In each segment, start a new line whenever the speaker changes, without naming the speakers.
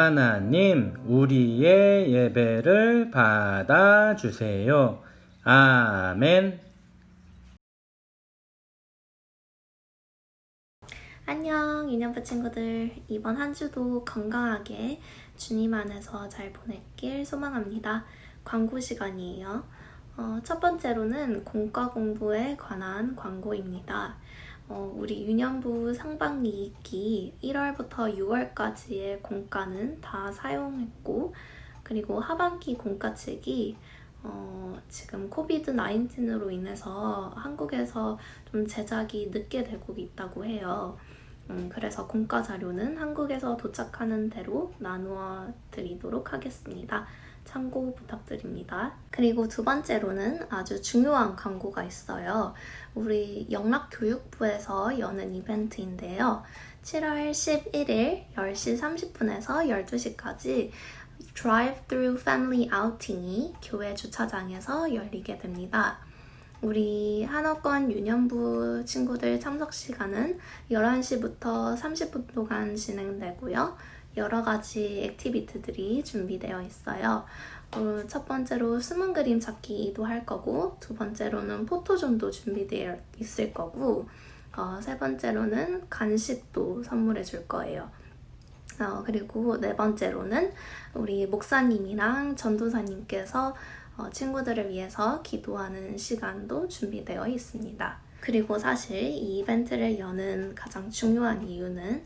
하나님, 우리의 예배를 받아주세요. 아멘.
안녕 유년부 친구들, 이번 한 주도 건강하게 주님 안에서 잘 보냈길 소망합니다. 광고 시간이에요. 첫 번째로는 공과 공부에 관한 광고입니다. 우리 유년부 상반기기 1월부터 6월까지의 공과는 다 사용했고, 그리고 하반기 공과책이 지금 코비드-19으로 인해서 한국에서 좀 제작이 늦게 되고 있다고 해요. 그래서 공과 자료는 한국에서 도착하는 대로 나누어 드리도록 하겠습니다. 참고 부탁드립니다. 그리고 두 번째로는 아주 중요한 광고가 있어요. 우리 영락교육부에서 여는 이벤트인데요. 7월 11일 10시 30분에서 12시까지 Drive-through Family Outing이 교회 주차장에서 열리게 됩니다. 우리 한어권 유년부 친구들 참석 시간은 11시부터 30분 동안 진행되고요. 여러 가지 액티비티들이 준비되어 있어요. 첫 번째로 숨은 그림 찾기도 할 거고, 두 번째로는 포토존도 준비되어 있을 거고, 세 번째로는 간식도 선물해 줄 거예요. 그리고 네 번째로는 우리 목사님이랑 전도사님께서 친구들을 위해서 기도하는 시간도 준비되어 있습니다. 그리고 사실 이 이벤트를 여는 가장 중요한 이유는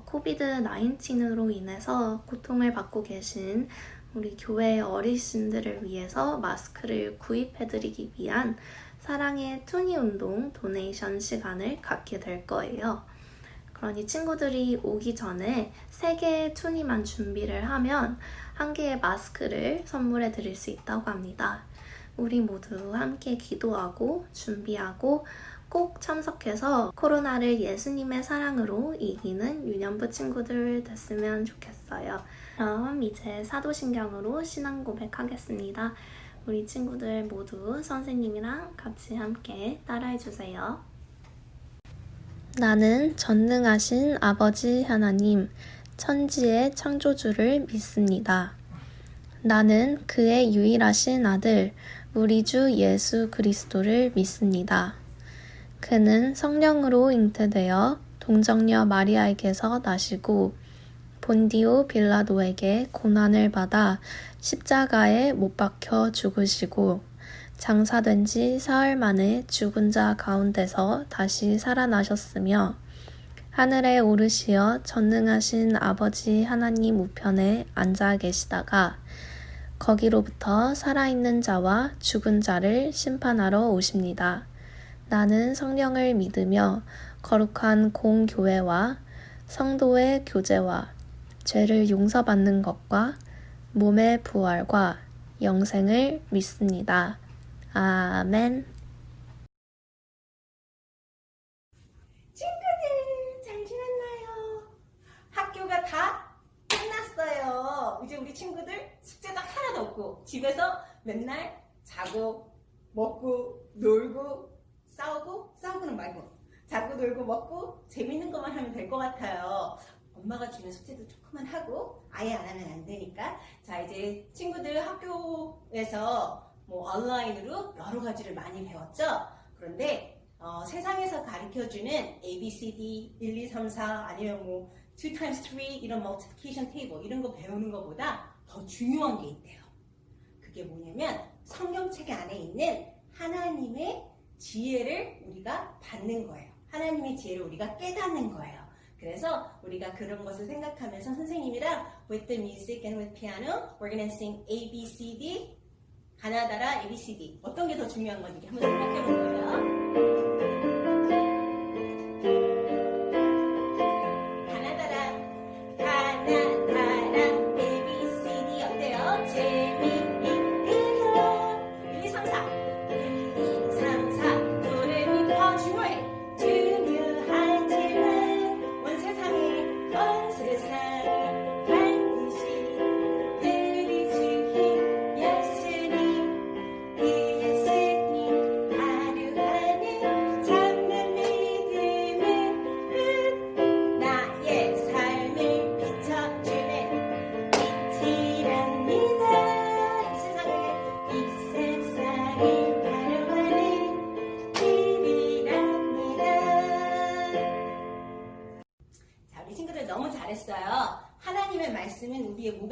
코비드-19으로 인해서 고통을 받고 계신 우리 교회 어르신들을 위해서 마스크를 구입해드리기 위한 사랑의 투니 운동 도네이션 시간을 갖게 될 거예요. 그러니 친구들이 오기 전에 3개의 투니만 준비를 하면 1개의 마스크를 선물해 드릴 수 있다고 합니다. 우리 모두 함께 기도하고 준비하고 꼭 참석해서 코로나를 예수님의 사랑으로 이기는 유년부 친구들 됐으면 좋겠어요. 그럼 이제 사도신경으로 신앙 고백하겠습니다. 우리 친구들 모두 선생님이랑 같이 함께 따라해주세요. 나는 전능하신 아버지 하나님, 천지의 창조주를 믿습니다. 나는 그의 유일하신 아들, 우리 주 예수 그리스도를 믿습니다. 그는 성령으로 잉태되어 동정녀 마리아에게서 나시고 본디오 빌라도에게 고난을 받아 십자가에 못 박혀 죽으시고 장사된 지 사흘 만에 죽은 자 가운데서 다시 살아나셨으며 하늘에 오르시어 전능하신 아버지 하나님 우편에 앉아 계시다가 거기로부터 살아있는 자와 죽은 자를 심판하러 오십니다. 나는 성령을 믿으며 거룩한 공교회와 성도의 교제와 죄를 용서받는 것과 몸의 부활과 영생을 믿습니다. 아멘.
친구들 잘 지냈나요? 학교가 다 끝났어요. 이제 우리 친구들 숙제도 하나도 없고 집에서 맨날 자고 먹고 놀고 싸우고는 말고 자고 놀고 먹고 재밌는 것만 하면 될 것 같아요. 엄마가 주는 숙제도 조금만 하고 아예 안 하면 안 되니까. 자, 이제 친구들 학교에서 온라인으로 여러 가지를 많이 배웠죠? 그런데 세상에서 가르쳐주는 ABCD 1, 2, 3, 4 아니면 2 times 3 이런 multiplication table 이런 거 배우는 것보다 더 중요한 게 있대요. 그게 뭐냐면 성경책 안에 있는 하나님의 지혜를 우리가 받는 거예요. 하나님의 지혜를 우리가 깨닫는 거예요. 그래서 우리가 그런 것을 생각하면서 선생님이랑 with the music and with piano we're gonna sing ABCD 가나다라 ABCD 어떤 게 더 중요한 건지 한번 생각해 볼 거예요.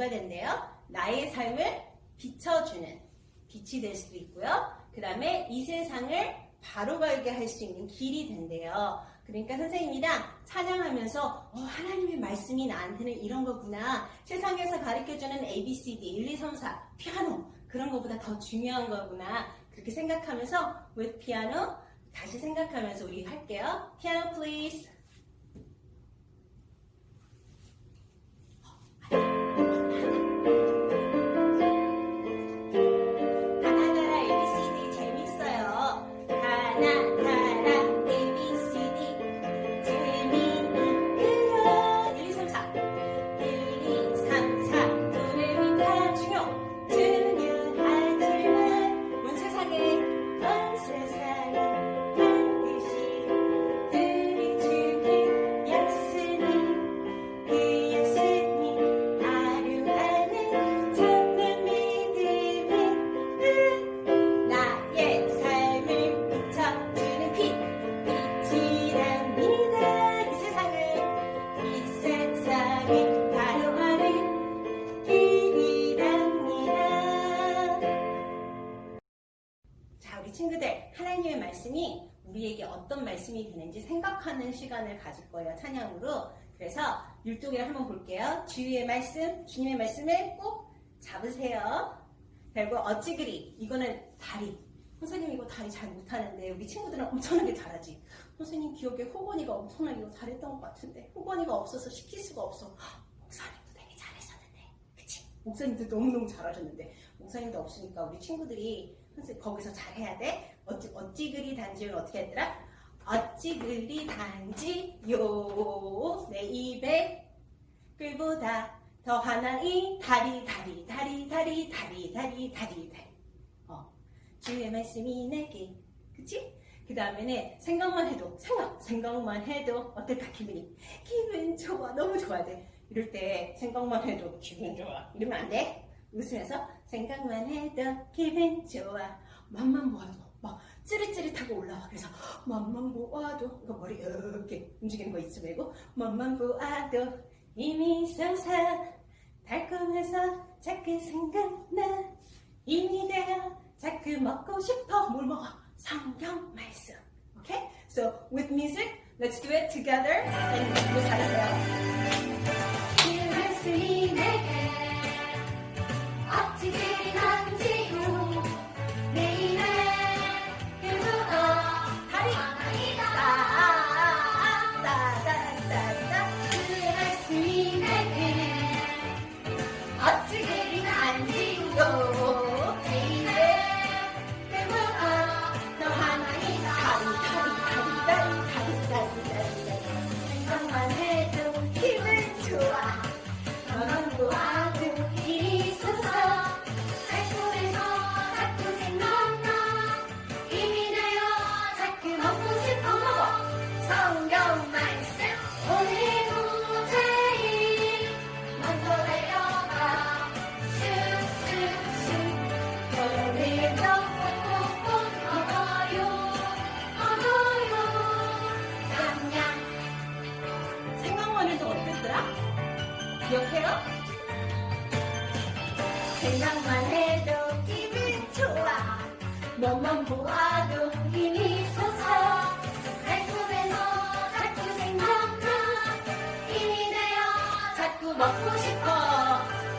뭐가 된대요? 나의 삶을 비춰주는 빛이 될 수도 있고요. 그 다음에 이 세상을 바로 가게 할 수 있는 길이 된대요. 그러니까 선생님이랑 찬양하면서 하나님의 말씀이 나한테는 이런 거구나. 세상에서 가르쳐주는 ABCD 1, 2, 3, 4 피아노 그런 거보다 더 중요한 거구나. 그렇게 생각하면서 with piano 다시 생각하면서 우리 할게요. 피아노 please. 가나가라 ABCD 재밌어요. 가나가라 ABCD 재미있고요. 1, 2, 3, 4 1, 2, 3, 4 도레미파 중요하지만 온 세상에 반드시 들이주길 약속이 그 약속이 하루하루 찾는 믿음이 나의 삶을 비춰주는 빛이랍니다. 이 세상을 바로하는 길이랍니다. 자, 우리 친구들, 하나님의 말씀이 우리에게 어떤 말씀이 되는지 생각하는 시간을 가질 거예요, 찬양으로. 그래서 율동이를 한번 볼게요. 주의 말씀, 주님의 말씀을 꼭 잡으세요. 그리고 어찌그리, 이거는 다리. 선생님 이거 다리 잘 못하는데 우리 친구들은 엄청나게 잘하지. 선생님 기억에 호건이가 엄청나게 이거 잘했던 것 같은데 호건이가 없어서 시킬 수가 없어. 목사님도 되게 잘했었는데, 그치? 목사님도 너무너무 잘하셨는데 목사님도 없으니까 우리 친구들이 선생님 거기서 잘해야 돼. 어찌그리 단지를 어떻게 했더라? 어찌그리 단지요 내 입에 끌보다 더 하나의 다리 주의 말씀이 내게, 그치? 그 다음에는 생각만 해도 어떨까? 기분 좋아, 너무 좋아야 돼. 이럴 때 생각만 해도 기분 좋아 이러면 안 돼. 웃으면서 생각만 해도 기분 좋아. 맘만 보아도 막 찌릿찌릿하고 올라와. 그래서 맘만 보아도 이거 머리 이렇게 움직이는 거 잊지 말고 맘만 보아도 이미 솟아 달콤해서 자꾸 생각나 힘이 되어 자꾸 먹고 싶어. 뭘 먹어? 성경 말씀. Okay? So with music, let's do it together. And 이거 잘했어요. 그 말씀이 내게 어찌그리 단지요 내 입에 끌보다 다리 따따따따따 그 말씀이 내게 어찌그리 단지요 내 입에 끌보다 더 하나의 다리 생각만 해도 기분 좋아. 너만 보아도 일이 있어서 달콤해서 자꾸 생각나 힘이 되어 자꾸 먹고 싶어. 성경 말씀 오늘도 제일 먼저 달려가 슉슉슉 오늘도 꼭꼭꼭 얻어요 냠냠. 생각만 해도 어땠더라? 기억해요? 생각만 해도 기분 좋아. 너만 보아도 힘이 솟아 달콤해서 자꾸 생각나 힘이 되어 자꾸 먹고 싶어.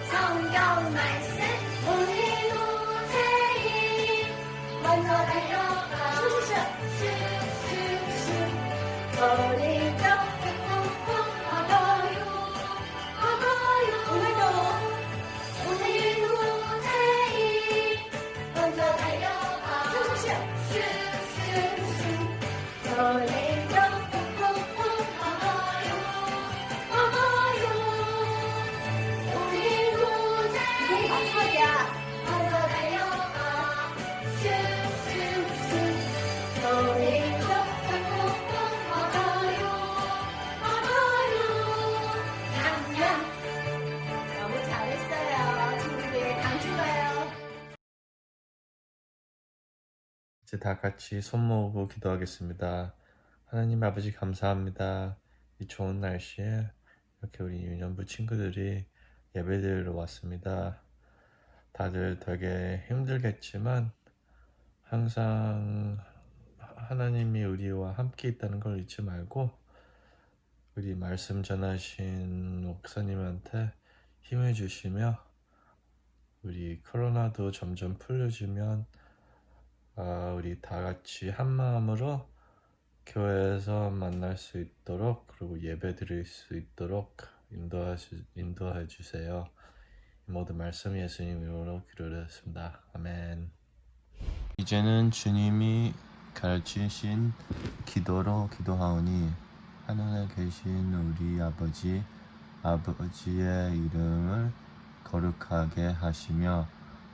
성경 말씀 오늘도 제일 먼저 달려가 슉슉슉 오늘도 꾹꾹꾹 얻어요 오늘도 제일 먼저 달려가 슉슉슉 오늘도 꾹꾹꾹 얻어요 오늘도 제일 마지막이야. 먼저 달려가 슉슉슉 오늘도 꾹꾹꾹 얻어요 냠냠. 너무 잘했어요. 친구들 강추 가요.
이제 다 같이 손 모으고 기도하겠습니다. 하나님 아버지 감사합니다. 이 좋은 날씨에 이렇게 우리 유년부 친구들이 예배드리러 왔습니다. 다들 되게 힘들겠지만 항상 하나님이 우리와 함께 있다는 걸 잊지 말고 우리 말씀 전하신 목사님한테 힘을 주시며 우리 코로나도 점점 풀려지면 우리 다 같이 한 마음으로 교회에서 만날 수 있도록 그리고 예배 드릴 수 있도록 인도해 주세요. 이 모든 말씀 예수님 이름으로 기도드렸습니다. 아멘. 이제는 주님이 가르치신 기도로 기도하오니 하늘에 계신 우리 아버지의 이름을 거룩하게 하시며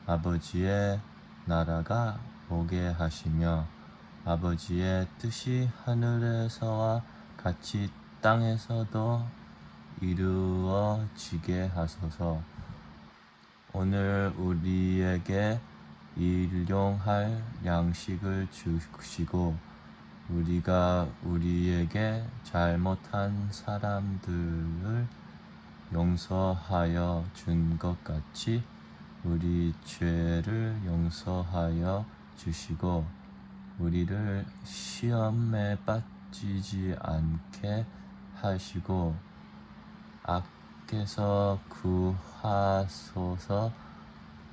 아버지의 나라가 오게 하시며 아버지의 뜻이 하늘에서와 같이 땅에서도 이루어지게 하소서. 오늘 우리에게 일용할 양식을 주시고 우리가 우리에게 잘못한 사람들을 용서하여 준 것 같이 우리 죄를 용서하여 주시고 우리를 시험에 빠지지 않게 하시고 악에서 구하소서.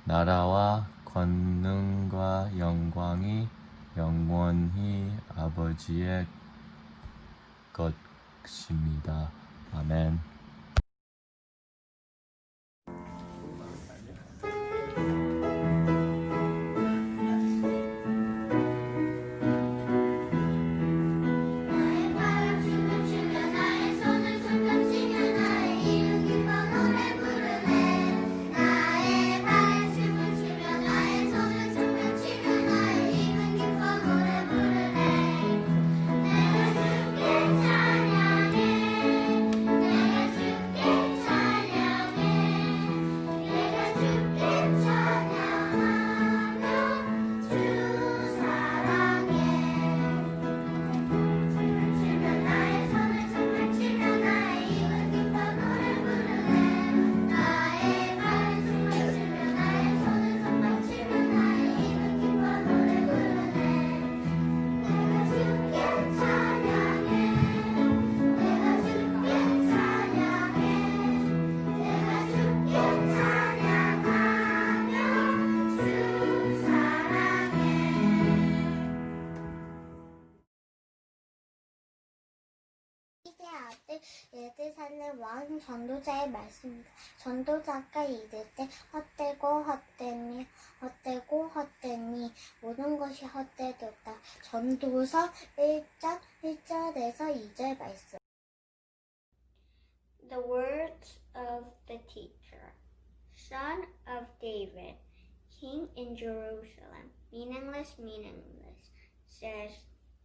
나라와 권능과 영광이 영원히 아버지의 것입니다. 아멘.
나의 발을 춤을 추며 나의 손을 손뼉 치며 나의 이름 기뻐 노래 부르네. 나의 발을 춤을 추며 나의 손을 손뼉 치며 나의 이름 기뻐 노래 부르네. 내가 주께 찬양해. 내가 주께 찬양해. 내가 주께 찬양하며 주 사랑해. 춤을 추며 나의 손을 손을 치며 나의 입을 기뻐 노래 부르네. 나의 발을 춤을 추며 나의 손을 손을 치며 나의 입을 기뻐 노래 부르네. 내가 주께 찬양해. 내가 주께 찬양해. 내가 주께 찬양하며 주 사랑해. 이세 아들 예드살렘 왕 전도자의 말씀입니다. 전도자가 이를 때 헛되니 모든 것이 헛되었다. 전도서 1장 1절에서 2절 말씀.
The words of the teacher, son of David, king in Jerusalem. Meaningless, says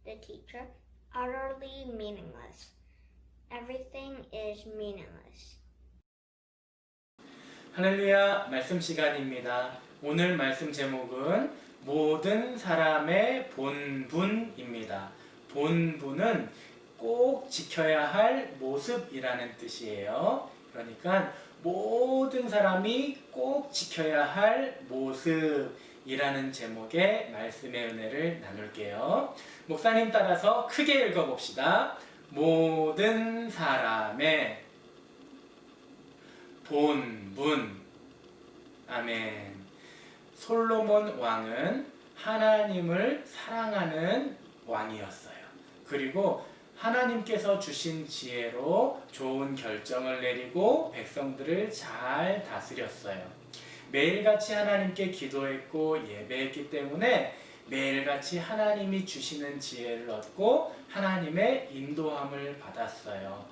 the teacher, utterly meaningless. Everything is meaningless.
할렐루야, 말씀 시간입니다. 오늘 말씀 제목은 모든 사람의 본분입니다. 본분은 꼭 지켜야 할 모습이라는 뜻이에요. 그러니까 모든 사람이 꼭 지켜야 할 모습이라는 제목의 말씀의 은혜를 나눌게요. 목사님 따라서 크게 읽어봅시다. 모든 사람의 본분. 아멘. 솔로몬 왕은 하나님을 사랑하는 왕이었어요. 그리고 하나님께서 주신 지혜로 좋은 결정을 내리고 백성들을 잘 다스렸어요. 매일같이 하나님께 기도했고 예배했기 때문에 매일같이 하나님이 주시는 지혜를 얻고 하나님의 인도함을 받았어요.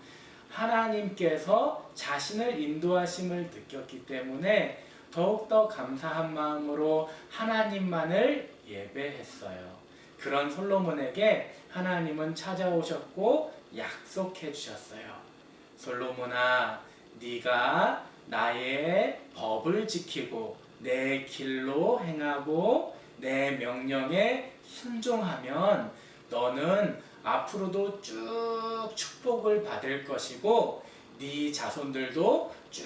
하나님께서 자신을 인도하심을 느꼈기 때문에 더욱더 감사한 마음으로 하나님만을 예배했어요. 그런 솔로몬에게 하나님은 찾아오셨고 약속해 주셨어요. 솔로몬아, 네가 나의 법을 지키고 내 길로 행하고 내 명령에 순종하면 너는 앞으로도 쭉 축복을 받을 것이고 네 자손들도 쭉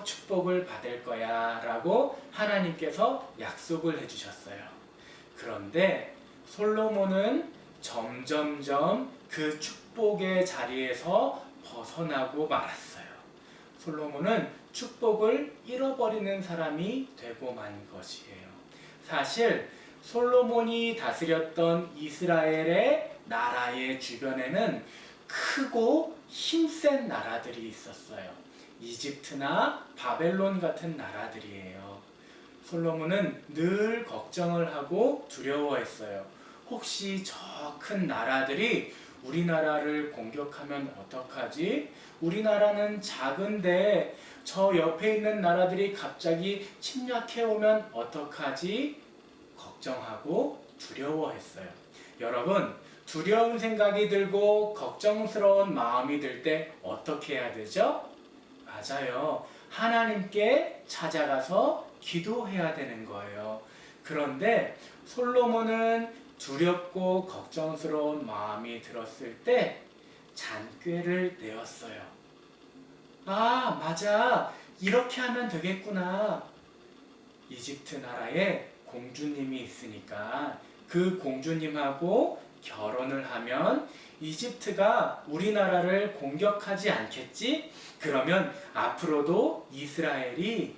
축복을 받을 거야 라고 하나님께서 약속을 해주셨어요. 그런데 솔로몬은 점점점 그 축복의 자리에서 벗어나고 말았어요. 솔로몬은 축복을 잃어버리는 사람이 되고 만 것이에요. 사실 솔로몬이 다스렸던 이스라엘의 나라의 주변에는 크고 힘센 나라들이 있었어요. 이집트나 바벨론 같은 나라들이에요. 솔로몬은 늘 걱정을 하고 두려워했어요. 혹시 저 큰 나라들이 우리나라를 공격하면 어떡하지? 우리나라는 작은데 저 옆에 있는 나라들이 갑자기 침략해 오면 어떡하지? 걱정하고 두려워했어요. 여러분, 두려운 생각이 들고 걱정스러운 마음이 들 때 어떻게 해야 되죠? 맞아요. 하나님께 찾아가서 기도해야 되는 거예요. 그런데 솔로몬은 두렵고 걱정스러운 마음이 들었을 때 잔꾀를 내었어요. 아, 맞아. 이렇게 하면 되겠구나. 이집트 나라에 공주님이 있으니까 그 공주님하고 결혼을 하면 이집트가 우리나라를 공격하지 않겠지? 그러면 앞으로도 이스라엘이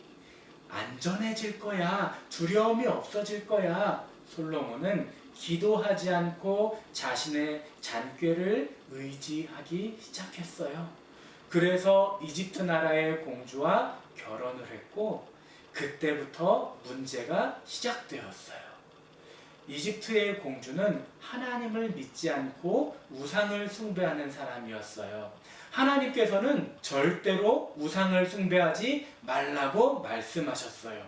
안전해질 거야. 두려움이 없어질 거야. 솔로몬은 기도하지 않고 자신의 잔꾀를 의지하기 시작했어요. 그래서 이집트 나라의 공주와 결혼을 했고 그때부터 문제가 시작되었어요. 이집트의 공주는 하나님을 믿지 않고 우상을 숭배하는 사람이었어요. 하나님께서는 절대로 우상을 숭배하지 말라고 말씀하셨어요.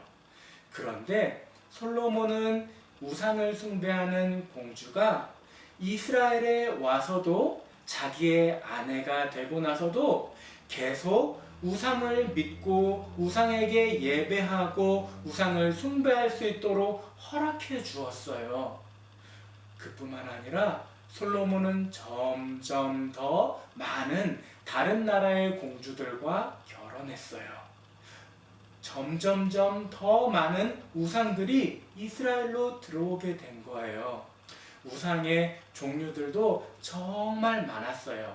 그런데 솔로몬은 우상을 숭배하는 공주가 이스라엘에 와서도 자기의 아내가 되고 나서도 계속 우상을 믿고 우상에게 예배하고 우상을 숭배할 수 있도록 허락해 주었어요. 그뿐만 아니라 솔로몬은 점점 더 많은 다른 나라의 공주들과 결혼했어요. 점점점 더 많은 우상들이 이스라엘로 들어오게 된 거예요. 우상의 종류들도 정말 많았어요.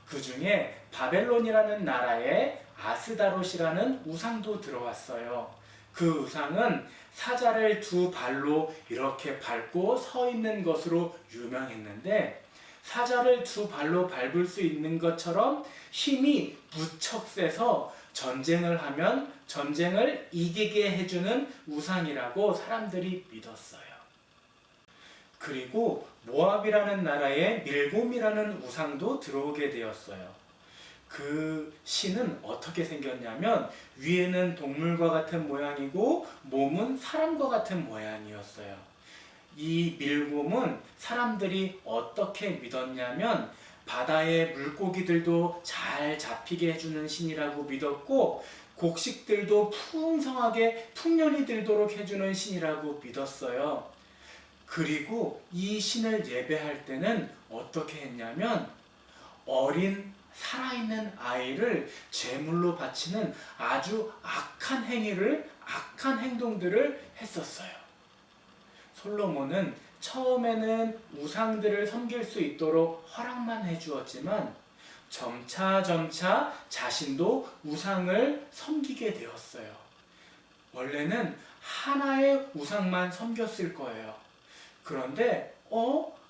그 중에 바벨론이라는 나라에 아스다롯이라는 우상도 들어왔어요. 그 우상은 사자를 두 발로 이렇게 밟고 서 있는 것으로 유명했는데 사자를 두 발로 밟을 수 있는 것처럼 힘이 무척 세서 전쟁을 하면 전쟁을 이기게 해주는 우상이라고 사람들이 믿었어요. 그리고 모압이라는 나라에 밀곰이라는 우상도 들어오게 되었어요. 그 신은 어떻게 생겼냐면 위에는 동물과 같은 모양이고 몸은 사람과 같은 모양이었어요. 이 밀곰은 사람들이 어떻게 믿었냐면 바다의 물고기들도 잘 잡히게 해주는 신이라고 믿었고 곡식들도 풍성하게 풍년이 들도록 해주는 신이라고 믿었어요. 그리고 이 신을 예배할 때는 어떻게 했냐면 어린 살아있는 아이를 제물로 바치는 아주 악한 행동들을 했었어요. 솔로몬은 처음에는 우상들을 섬길 수 있도록 허락만 해주었지만 점차 자신도 우상을 섬기게 되었어요. 원래는 하나의 우상만 섬겼을 거예요. 그런데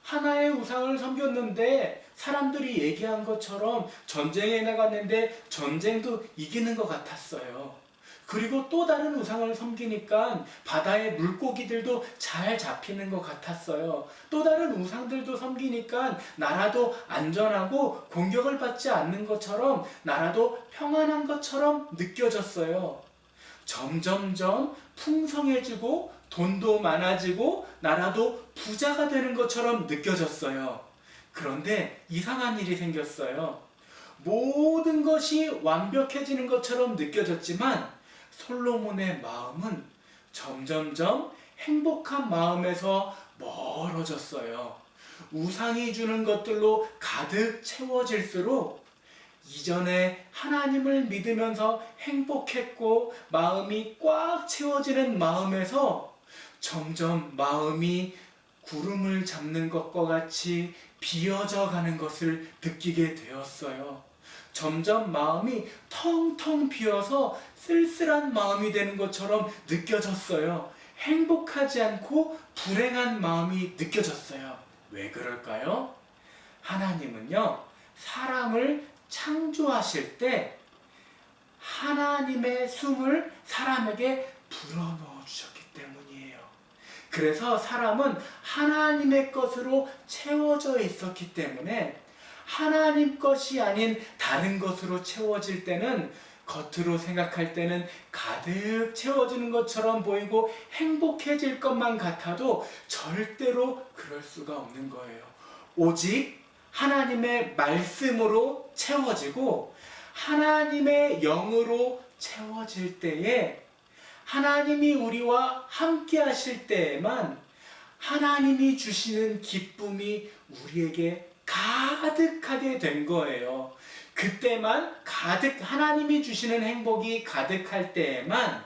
하나의 우상을 섬겼는데 사람들이 얘기한 것처럼 전쟁에 나갔는데 전쟁도 이기는 것 같았어요. 그리고 또 다른 우상을 섬기니까 바다의 물고기들도 잘 잡히는 것 같았어요. 또 다른 우상들도 섬기니까 나라도 안전하고 공격을 받지 않는 것처럼 나라도 평안한 것처럼 느껴졌어요. 점점점 풍성해지고 돈도 많아지고 나라도 부자가 되는 것처럼 느껴졌어요. 그런데 이상한 일이 생겼어요. 모든 것이 완벽해지는 것처럼 느껴졌지만 솔로몬의 마음은 점점점 행복한 마음에서 멀어졌어요. 우상이 주는 것들로 가득 채워질수록 이전에 하나님을 믿으면서 행복했고 마음이 꽉 채워지는 마음에서 점점 마음이 구름을 잡는 것과 같이 비어져 가는 것을 느끼게 되었어요. 점점 마음이 텅텅 비어서 쓸쓸한 마음이 되는 것처럼 느껴졌어요. 행복하지 않고 불행한 마음이 느껴졌어요. 왜 그럴까요? 하나님은요, 사람을 창조하실 때 하나님의 숨을 사람에게 불어넣어 주셨기 때문이에요. 그래서 사람은 하나님의 것으로 채워져 있었기 때문에 하나님 것이 아닌 다른 것으로 채워질 때는 겉으로 생각할 때는 가득 채워지는 것처럼 보이고 행복해질 것만 같아도 절대로 그럴 수가 없는 거예요. 오직 하나님의 말씀으로 채워지고 하나님의 영으로 채워질 때에 하나님이 우리와 함께 하실 때에만 하나님이 주시는 기쁨이 우리에게 가득하게 된 거예요. 그때만 하나님이 주시는 행복이 가득할 때에만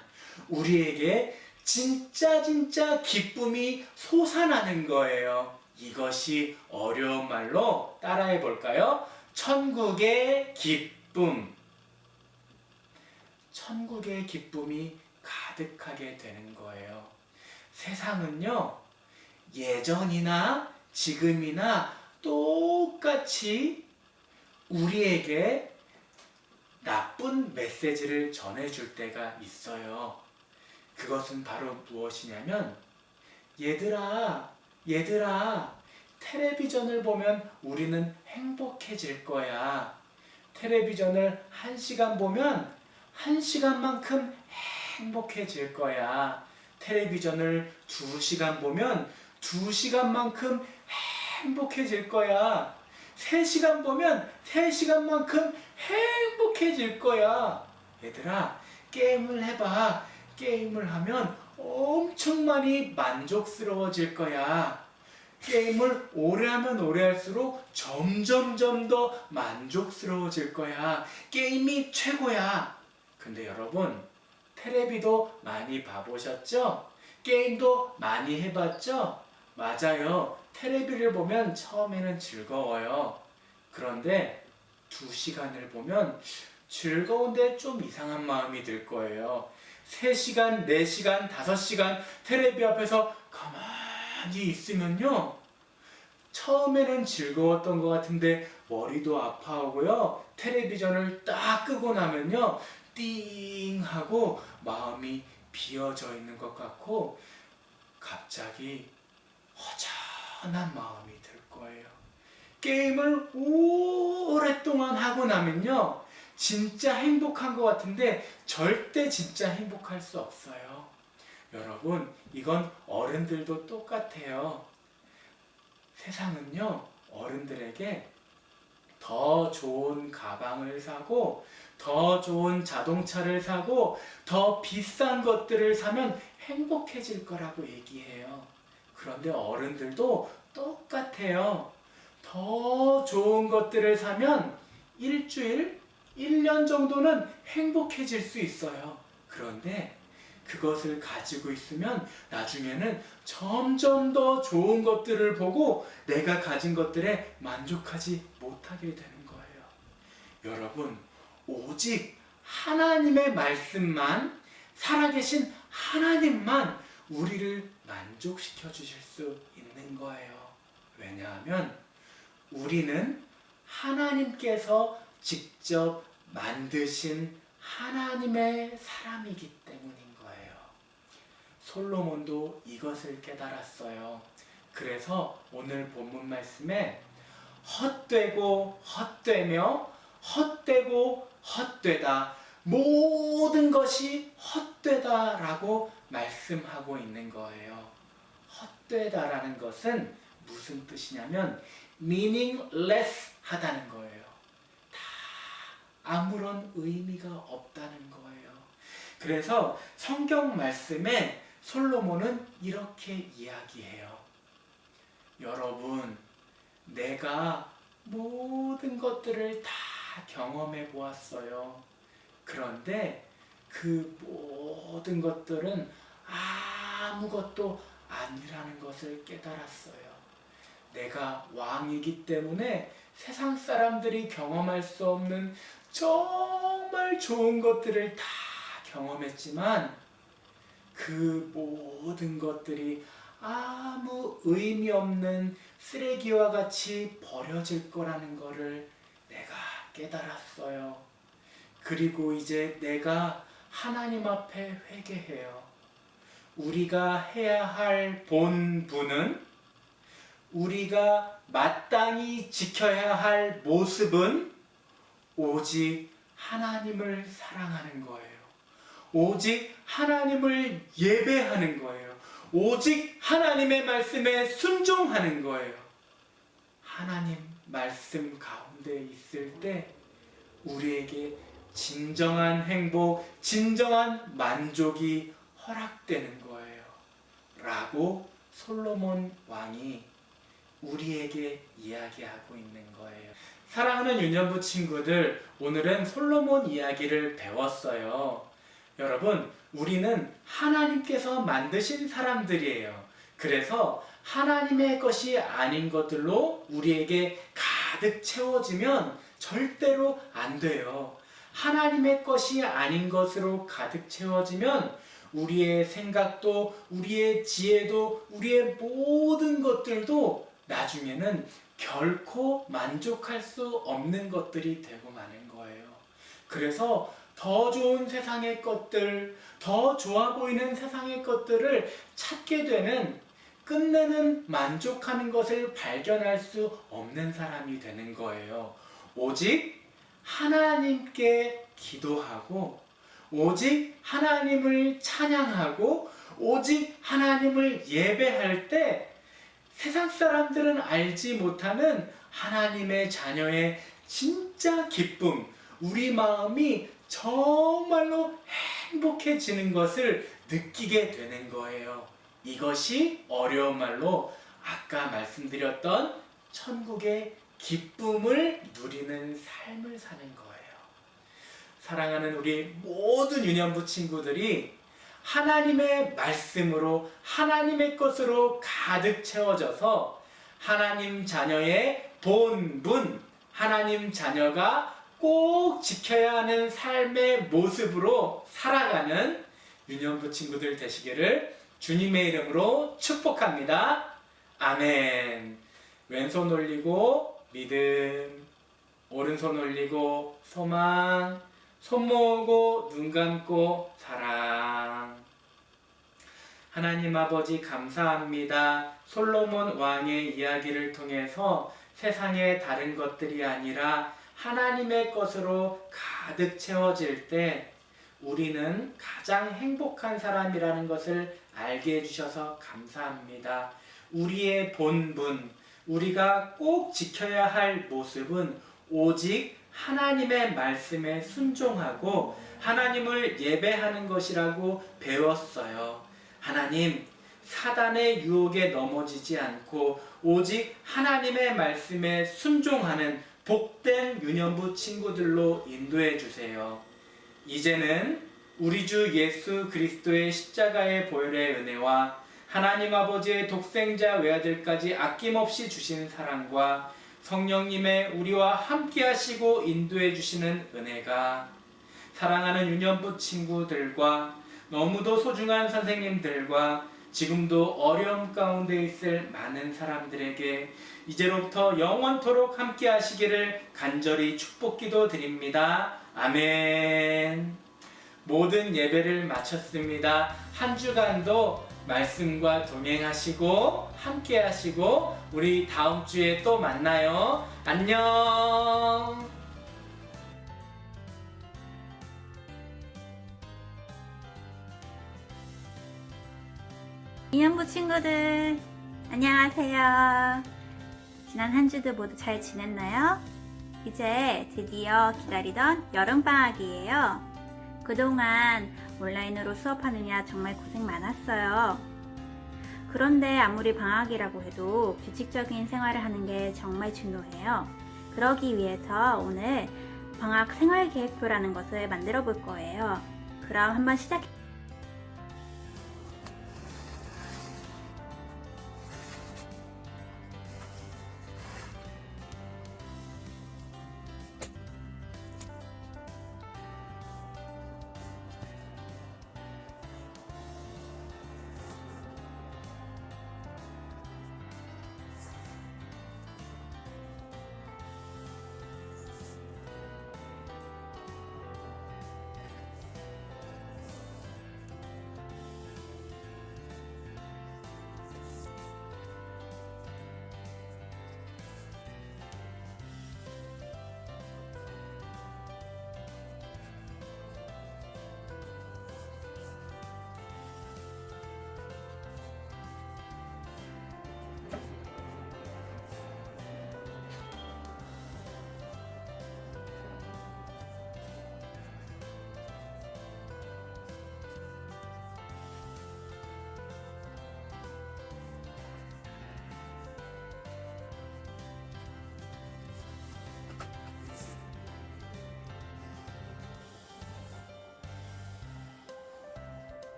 우리에게 진짜 기쁨이 솟아나는 거예요. 이것이 어려운 말로 따라해 볼까요? 천국의 기쁨. 천국의 기쁨이 가득하게 되는 거예요. 세상은요, 예전이나 지금이나 똑같이 우리에게 나쁜 메시지를 전해줄 때가 있어요. 그것은 바로 무엇이냐면, 얘들아, 텔레비전을 보면 우리는 행복해질 거야. 텔레비전을 1시간 보면 1시간만큼 행복해질 거야. 텔레비전을 2시간 보면 2시간만큼 행복해질 거야. 3시간 보면 3시간만큼 행복해질 거야. 얘들아, 게임을 해봐. 게임을 하면 엄청 많이 만족스러워질 거야. 게임을 오래 하면 오래 할수록 점점 더 만족스러워질 거야. 게임이 최고야. 근데 여러분, 텔레비도 많이 봐보셨죠? 게임도 많이 해봤죠? 맞아요. 텔레비를 보면 처음에는 즐거워요. 그런데 2시간을 보면 즐거운데 좀 이상한 마음이 들 거예요. 3시간, 4시간, 5시간 텔레비 앞에서 가만히 있으면요, 처음에는 즐거웠던 것 같은데 머리도 아파하고요, 텔레비전을 딱 끄고 나면요, 띵 하고 마음이 비어져 있는 것 같고 갑자기 허전한 마음이 들 거예요. 게임을 오랫동안 하고 나면요, 진짜 행복한 것 같은데 절대 진짜 행복할 수 없어요. 여러분, 이건 어른들도 똑같아요. 세상은요, 어른들에게 더 좋은 가방을 사고 더 좋은 자동차를 사고 더 비싼 것들을 사면 행복해질 거라고 얘기해요. 그런데 어른들도 똑같아요. 더 좋은 것들을 사면 일주일, 1년 정도는 행복해질 수 있어요. 그런데 그것을 가지고 있으면 나중에는 점점 더 좋은 것들을 보고 내가 가진 것들에 만족하지 못하게 되는 거예요. 여러분, 오직 하나님의 말씀만, 살아계신 하나님만 우리를 만족시켜 주실 수 있는 거예요. 왜냐하면 우리는 하나님께서 직접 만드신 하나님의 사람이기 때문인 거예요. 솔로몬도 이것을 깨달았어요. 그래서 오늘 본문 말씀에 헛되고 헛되며 헛되고 헛되다, 모든 것이 헛되다라고 말씀하고 있는 거예요. 헛되다라는 것은 무슨 뜻이냐면 meaningless 하다는 거예요. 다 아무런 의미가 없다는 거예요. 그래서 성경 말씀에 솔로몬은 이렇게 이야기해요. 여러분, 내가 모든 것들을 다 경험해 보았어요. 그런데 그 모든 것들은 아무것도 아니라는 것을 깨달았어요. 내가 왕이기 때문에 세상 사람들이 경험할 수 없는 정말 좋은 것들을 다 경험했지만 그 모든 것들이 아무 의미 없는 쓰레기와 같이 버려질 거라는 것을 내가 깨달았어요. 그리고 이제 내가 하나님 앞에 회개해요. 우리가 해야 할 본분은, 우리가 마땅히 지켜야 할 모습은 오직 하나님을 사랑하는 거예요. 오직 하나님을 예배하는 거예요. 오직 하나님의 말씀에 순종하는 거예요. 하나님 말씀 가운데 있을 때 우리에게 진정한 행복, 진정한 만족이 허락되는 거예요. 라고 솔로몬 왕이 우리에게 이야기하고 있는 거예요. 사랑하는 유년부 친구들, 오늘은 솔로몬 이야기를 배웠어요. 여러분, 우리는 하나님께서 만드신 사람들이에요. 그래서 하나님의 것이 아닌 것들로 우리에게 가득 채워지면 절대로 안 돼요. 하나님의 것이 아닌 것으로 가득 채워지면 우리의 생각도, 우리의 지혜도, 우리의 모든 것들도 나중에는 결코 만족할 수 없는 것들이 되고 마는 거예요. 그래서 더 좋은 세상의 것들, 더 좋아 보이는 세상의 것들을 찾게 되는, 끝내는 만족하는 것을 발견할 수 없는 사람이 되는 거예요. 오직 하나님께 기도하고, 오직 하나님을 찬양하고, 오직 하나님을 예배할 때 세상 사람들은 알지 못하는 하나님의 자녀의 진짜 기쁨, 우리 마음이 정말로 행복해지는 것을 느끼게 되는 거예요. 이것이 어려운 말로 아까 말씀드렸던 천국의 기쁨을 누리는 삶을 사는 거예요. 사랑하는 우리 모든 유년부 친구들이 하나님의 말씀으로, 하나님의 것으로 가득 채워져서 하나님 자녀의 본분, 하나님 자녀가 꼭 지켜야 하는 삶의 모습으로 살아가는 유년부 친구들 되시기를 주님의 이름으로 축복합니다. 아멘. 왼손 올리고 믿음, 오른손 올리고 소망, 손 모으고 눈 감고 사랑. 하나님 아버지 감사합니다. 솔로몬 왕의 이야기를 통해서 세상의 다른 것들이 아니라 하나님의 것으로 가득 채워질 때 우리는 가장 행복한 사람이라는 것을 알게 해주셔서 감사합니다. 우리의 본분, 우리가 꼭 지켜야 할 모습은 오직 하나님의 말씀에 순종하고 하나님을 예배하는 것이라고 배웠어요. 하나님, 사단의 유혹에 넘어지지 않고 오직 하나님의 말씀에 순종하는 복된 유년부 친구들로 인도해 주세요. 이제는 우리 주 예수 그리스도의 십자가의 보혈의 은혜와 하나님 아버지의 독생자 외아들까지 아낌없이 주신 사랑과 성령님의 우리와 함께 하시고 인도해 주시는 은혜가 사랑하는 유년부 친구들과 너무도 소중한 선생님들과 지금도 어려움 가운데 있을 많은 사람들에게 이제로부터 영원토록 함께 하시기를 간절히 축복기도 드립니다. 아멘. 모든 예배를 마쳤습니다. 한 주간도 말씀과 동행하시고 함께 하시고 우리 다음 주에 또 만나요. 안녕.
유년부 친구들 안녕하세요. 지난 한 주도 모두 잘 지냈나요? 이제 드디어 기다리던 여름방학이에요. 그동안 온라인으로 수업하느냐 정말 고생 많았어요. 그런데 아무리 방학이라고 해도 규칙적인 생활을 하는 게 정말 중요해요. 그러기 위해서 오늘 방학 생활 계획표라는 것을 만들어 볼 거예요. 그럼 한번 시작해.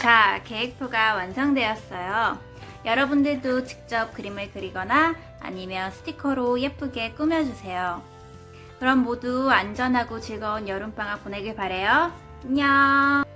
자, 계획표가 완성되었어요. 여러분들도 직접 그림을 그리거나 아니면 스티커로 예쁘게 꾸며주세요. 그럼 모두 안전하고 즐거운 여름방학 보내길 바래요. 안녕!